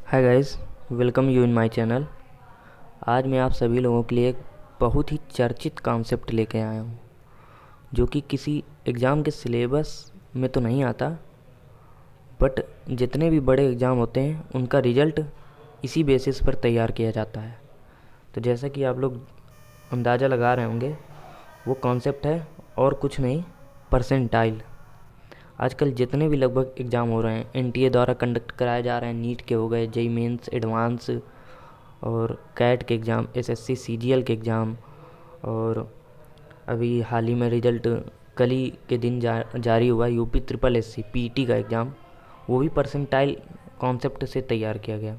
Hi guys, welcome you in my channel. आज मैं आप सभी लोगों के लिए एक बहुत ही चर्चित कॉन्सेप्ट लेके आया हूँ, जो कि किसी एग्ज़ाम के सिलेबस में तो नहीं आता, बट जितने भी बड़े एग्ज़ाम होते हैं उनका रिज़ल्ट इसी बेसिस पर तैयार किया जाता है। तो जैसा कि आप लोग अंदाज़ा लगा रहे होंगे, वो कॉन्सेप्ट है और कुछ नहीं, परसेंटाइल। आजकल जितने भी लगभग एग्ज़ाम हो रहे हैं एनटीए द्वारा कंडक्ट कराए जा रहे हैं, नीट के हो गए, जेईई मेंस, एडवांस और कैट के एग्ज़ाम, एसएससी सीजीएल के एग्ज़ाम, और अभी हाल ही में रिज़ल्ट कल ही के दिन जारी हुआ यूपी ट्रिपल एससी पीटी का एग्ज़ाम, वो भी परसेंटाइल कॉन्सेप्ट से तैयार किया गया।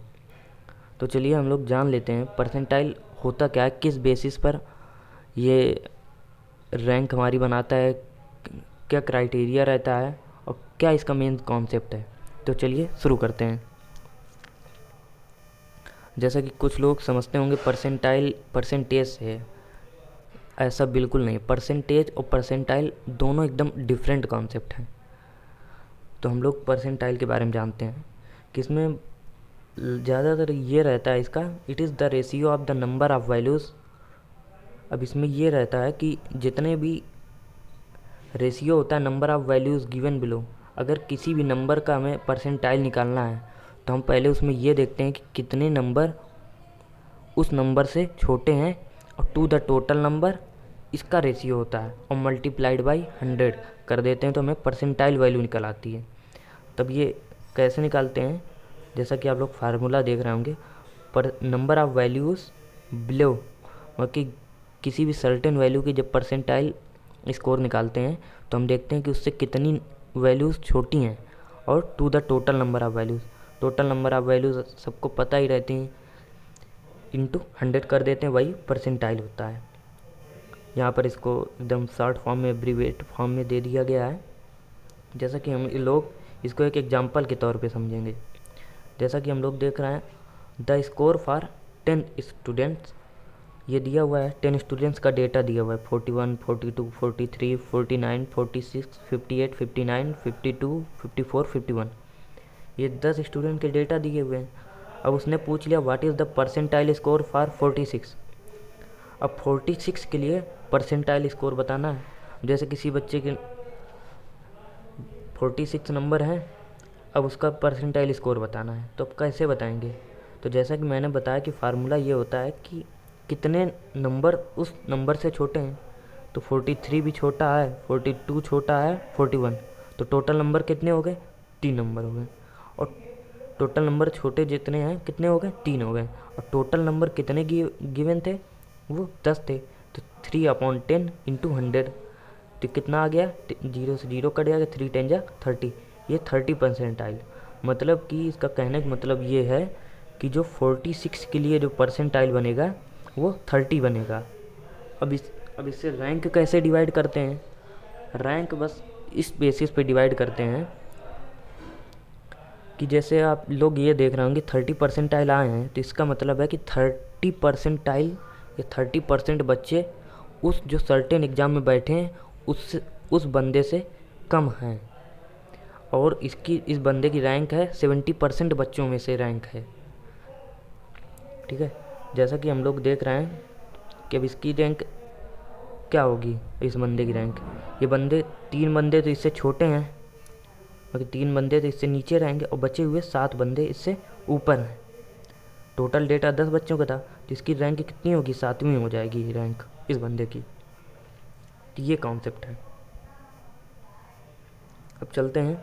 तो चलिए हम लोग जान लेते हैं परसेंटाइल होता क्या है, किस बेसिस पर ये रैंक हमारी बनाता है, क्या क्राइटेरिया रहता है और क्या इसका मेन कॉन्सेप्ट है। तो चलिए शुरू करते हैं। जैसा कि कुछ लोग समझते होंगे परसेंटाइल परसेंटेज है, ऐसा बिल्कुल नहीं। परसेंटेज और परसेंटाइल दोनों एकदम डिफरेंट कॉन्सेप्ट हैं। तो हम लोग परसेंटाइल के बारे में जानते हैं कि इसमें ज़्यादातर ये रहता है इसका, it is the ratio of the number of values. अब इसमें ये रहता है कि जितने भी रेशियो होता है number of values given below, अगर किसी भी नंबर का हमें परसेंटाइल निकालना है तो हम पहले उसमें ये देखते हैं कि कितने नंबर उस नंबर से छोटे हैं और टू द टोटल नंबर इसका रेशियो होता है, और मल्टीप्लाइड बाई 100 कर देते हैं तो हमें परसेंटाइल वैल्यू निकल आती है। तब ये कैसे निकालते हैं, जैसा कि आप लोग फार्मूला देख रहे होंगे, पर नंबर ऑफ़ वैल्यूज़ बिलो, मतलब कि किसी भी सर्टेन वैल्यू की जब परसेंटाइल स्कोर निकालते हैं तो हम देखते हैं कि उससे कितनी वैल्यूज़ छोटी हैं, और to the total number of values, total number of values सबको पता ही रहती हैं, इंटू 100 कर देते हैं, वही परसेंटाइल होता है। यहाँ पर इसको एकदम शॉर्ट फॉर्म में, एब्रीवेट फॉर्म में दे दिया गया है, जैसा कि हम लोग इसको एक एग्जांपल के तौर पे समझेंगे। जैसा कि हम लोग देख रहे हैं, द स्कोर फॉर 10 स्टूडेंट्स, ये दिया हुआ है, 10 स्टूडेंट्स का डेटा दिया हुआ है, 41, 42, 43, 49, 46, 58, 59, 52, 54, 51, ये 10 स्टूडेंट के डेटा दिए हुए हैं। अब उसने पूछ लिया what is the percentile score for 46। अब 46 के लिए परसेंटाइल स्कोर बताना है। जैसे किसी बच्चे के 46 नंबर हैं, अब उसका परसेंटाइल स्कोर बताना है, तो अब कैसे बताएंगे। तो जैसा कि मैंने बताया कि फार्मूला ये होता है कि कितने नंबर उस नंबर से छोटे हैं। तो 43 भी छोटा है, 42 छोटा है, 41, तो टोटल नंबर कितने हो गए, 3 नंबर हो गए। और टोटल नंबर छोटे जितने हैं कितने हो गए, 3 हो गए। और टोटल नंबर कितने गिवन थे, वो 10 थे। तो 3/10 इंटू 100, तो कितना आ गया, 0 से 0 कट गया, 3 10 जा 30, ये 30 परसेंटाइल। मतलब कि इसका कहने का मतलब ये है कि जो 46 के लिए जो परसेंटाइल बनेगा वो 30 बनेगा। अब इससे रैंक कैसे डिवाइड करते हैं, रैंक बस इस बेसिस पे डिवाइड करते हैं कि जैसे आप लोग ये देख रहे होंगे 30 परसेंटाइल आए हैं, तो इसका मतलब है कि 30 परसेंटाइल या 30% बच्चे उस जो सर्टेन एग्ज़ाम में बैठे हैं उस बंदे से कम हैं, और इस बंदे की रैंक है 70% बच्चों में से रैंक है। ठीक है, जैसा कि हम लोग देख रहे हैं कि अब इसकी रैंक क्या होगी, इस बंदे की रैंक, ये बंदे 3 बंदे तो इससे छोटे हैं, बाकी 3 बंदे तो इससे नीचे रहेंगे, और बचे हुए 7 बंदे इससे ऊपर हैं। टोटल डेटा 10 बच्चों का था, तो इसकी रैंक कितनी होगी, 7वीं हो जाएगी रैंक इस बंदे की। तो ये कॉन्सेप्ट है। अब चलते हैं,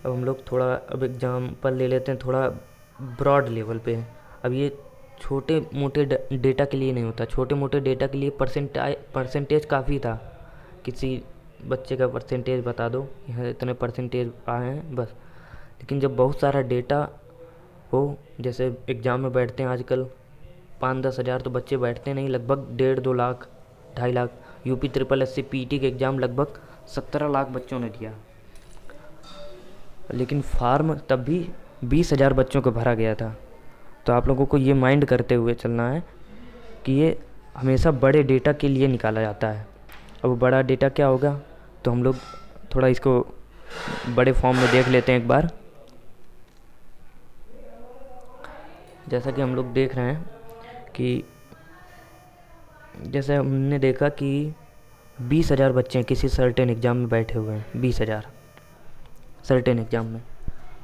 अब हम लोग थोड़ा अब एग्जाम्पल ले लेते हैं, थोड़ा ब्रॉड लेवल पे। अब ये छोटे मोटे डेटा के लिए नहीं होता, छोटे मोटे डेटा के लिए परसेंटेज काफ़ी था, किसी बच्चे का परसेंटेज बता दो, यहाँ इतने परसेंटेज आए हैं बस। लेकिन जब बहुत सारा डेटा हो, जैसे एग्ज़ाम में बैठते हैं आजकल 5-10 हज़ार तो बच्चे बैठते नहीं, लगभग 1.5-2 lakh, 2.5 lakh. UP triple SC PT के एग्ज़ाम लगभग 17 लाख बच्चों ने दिया, लेकिन फार्म तब भी 20,000 बच्चों को भरा गया था। तो आप लोगों को ये माइंड करते हुए चलना है कि ये हमेशा बड़े डेटा के लिए निकाला जाता है। अब बड़ा डेटा क्या होगा, तो हम लोग थोड़ा इसको बड़े फॉर्म में देख लेते हैं एक बार। जैसा कि हम लोग देख रहे हैं कि जैसे हमने देखा कि 20,000 बच्चे किसी सर्टेन एग्ज़ाम में बैठे हुए हैं, 20,000 सर्टेन एग्ज़ाम में।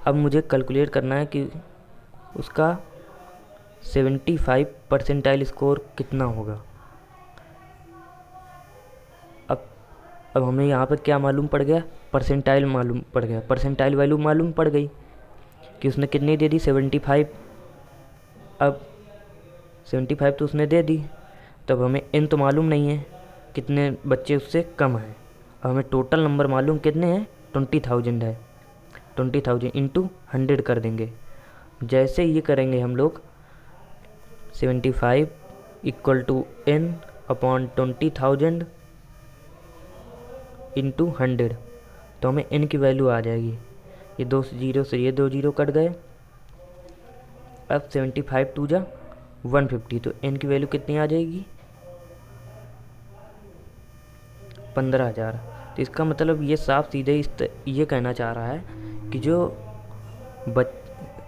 अब मुझे कैलकुलेट करना है कि उसका 75 परसेंटाइल स्कोर कितना होगा। अब हमें यहाँ पर क्या मालूम पड़ गया, परसेंटाइल मालूम पड़ गया, परसेंटाइल वैल्यू मालूम पड़ गई कि उसने कितनी दे दी, 75। अब 75 तो उसने दे दी, तब हमें n तो मालूम नहीं है कितने बच्चे उससे कम हैं। अब हमें टोटल नंबर मालूम कितने हैं, 20,000 है। 20,000 इंटू 100 कर देंगे। जैसे ये करेंगे हम लोग 75 equal to n upon 20,000 into 100, तो हमें n की वैल्यू आ जाएगी। ये 2 जीरो से ये 2 जीरो कट गए। अब 75 टू जा 150, तो n की वैल्यू कितनी आ जाएगी, 15,000। तो इसका मतलब ये साफ सीधे ये कहना चाह रहा है कि जो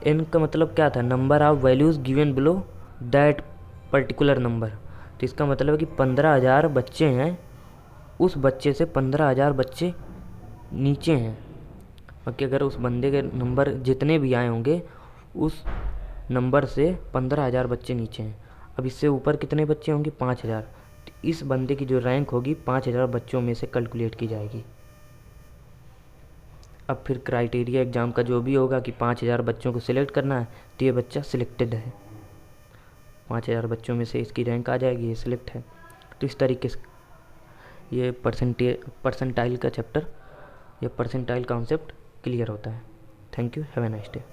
n का मतलब क्या था, number of values given below that particular number. तो इसका मतलब है कि 15,000 बच्चे हैं, उस बच्चे से 15,000 बच्चे नीचे हैं, और कि अगर उस बंदे के नंबर जितने भी आए होंगे उस नंबर से 15,000 बच्चे नीचे हैं। अब इससे ऊपर कितने बच्चे होंगे, 5,000। तो इस बंदे की जो रैंक होगी 5,000 बच्चों में से कैलकुलेट की जाएगी। अब फिर क्राइटेरिया एग्ज़ाम का जो भी होगा कि 5,000 बच्चों को सिलेक्ट करना है, तो ये बच्चा सिलेक्टेड है, 5,000 बच्चों में से इसकी रैंक आ जाएगी, ये सिलेक्ट है। तो इस तरीके से ये परसेंटाइल का चैप्टर या परसेंटाइल कॉन्सेप्ट क्लियर होता है। Thank you, have a nice day.